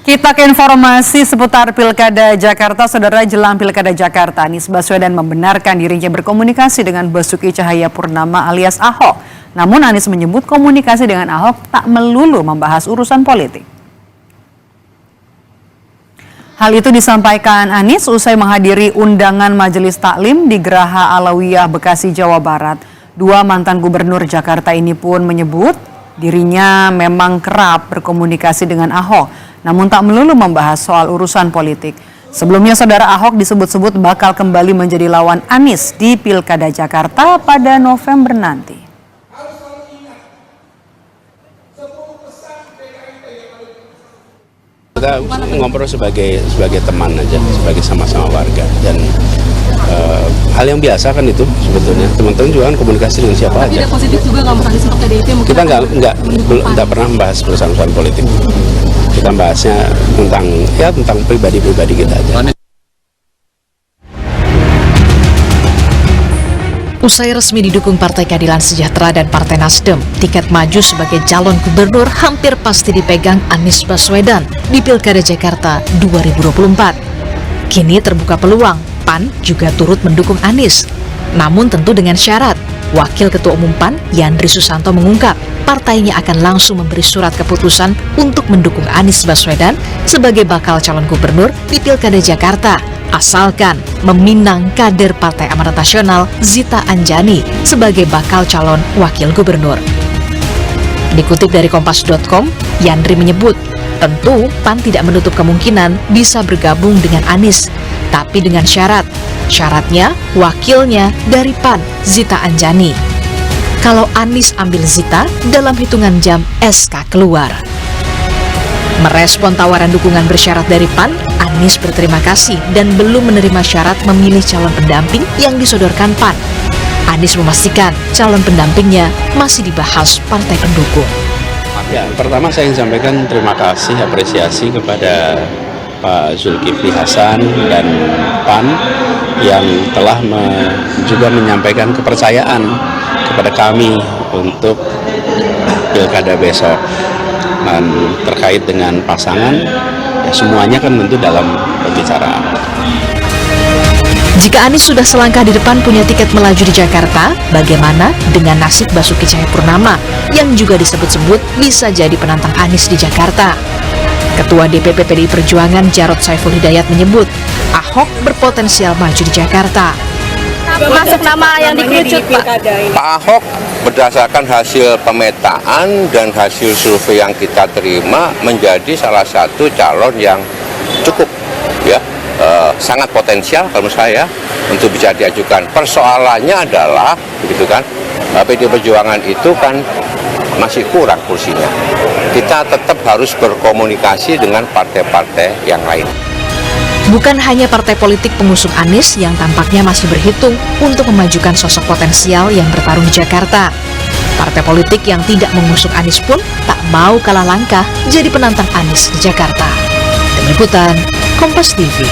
Kita ke informasi seputar Pilkada Jakarta. Saudara, jelang Pilkada Jakarta, Anies Baswedan membenarkan dirinya berkomunikasi dengan Basuki Cahayapurnama alias Ahok. Namun Anies menyebut komunikasi dengan Ahok tak melulu membahas urusan politik. Hal itu disampaikan Anies usai menghadiri undangan Majelis Taklim di Geraha Alawiyah, Bekasi, Jawa Barat. Dua mantan gubernur Jakarta ini pun menyebut dirinya memang kerap berkomunikasi dengan Ahok, namun tak melulu membahas soal urusan politik. Sebelumnya, saudara, Ahok disebut-sebut bakal kembali menjadi lawan Anies di Pilkada Jakarta pada November nanti. Kita ngobrol sebagai teman aja, sebagai sama-sama warga, dan hal yang biasa kan itu sebetulnya. Teman-teman juga kan komunikasi dengan siapa aja. Tidak positif juga nggak Mas Anies untuk PDIP? Kita nggak pernah membahas urusan politik. Kita bahasnya tentang pribadi-pribadi kita aja. Usai resmi didukung Partai Keadilan Sejahtera dan Partai Nasdem, tiket maju sebagai calon gubernur hampir pasti dipegang Anies Baswedan di Pilkada Jakarta 2024. Kini terbuka peluang PAN juga turut mendukung Anies. Namun tentu dengan syarat. Wakil Ketua Umum PAN, Yandri Susanto, mengungkap partainya akan langsung memberi surat keputusan untuk mendukung Anies Baswedan sebagai bakal calon gubernur di Pilkada Jakarta, asalkan meminang kader Partai Amanat Nasional Zita Anjani sebagai bakal calon wakil gubernur. Dikutip dari Kompas.com, Yandri menyebut, tentu PAN tidak menutup kemungkinan bisa bergabung dengan Anies, tapi dengan syarat. Syaratnya, wakilnya dari PAN, Zita Anjani. Kalau Anies ambil Zita, dalam hitungan jam SK keluar. Merespon tawaran dukungan bersyarat dari PAN, Anies berterima kasih dan belum menerima syarat memilih calon pendamping yang disodorkan PAN. Anies memastikan calon pendampingnya masih dibahas partai pendukung. Ya, pertama saya ingin sampaikan terima kasih, apresiasi kepada Pak Zulkifli Hasan dan PAN yang telah juga menyampaikan kepercayaan kepada kami untuk Pilkada besok. Dan terkait dengan pasangan, ya semuanya kan tentu dalam pembicaraan. Jika Anies sudah selangkah di depan punya tiket melaju di Jakarta, bagaimana dengan nasib Basuki Cahayapurnama yang juga disebut-sebut bisa jadi penantang Anies di Jakarta? Ketua DPP PDI Perjuangan Jarod Saiful Hidayat menyebut Ahok berpotensial maju di Jakarta. Masuk nama yang dikerucut, Pak? Pak Ahok berdasarkan hasil pemetaan dan hasil survei yang kita terima menjadi salah satu calon yang cukup sangat potensial kalau menurut saya untuk bisa diajukan. Persoalannya adalah begitu kan, PDI Perjuangan itu kan masih kurang kursinya. Kita tetap harus berkomunikasi dengan partai-partai yang lain. Bukan hanya partai politik pengusung Anies yang tampaknya masih berhitung untuk memajukan sosok potensial yang bertarung di Jakarta. Partai politik yang tidak mengusung Anies pun tak mau kalah langkah jadi penantang Anies di Jakarta. Tim Liputan, Kompas TV.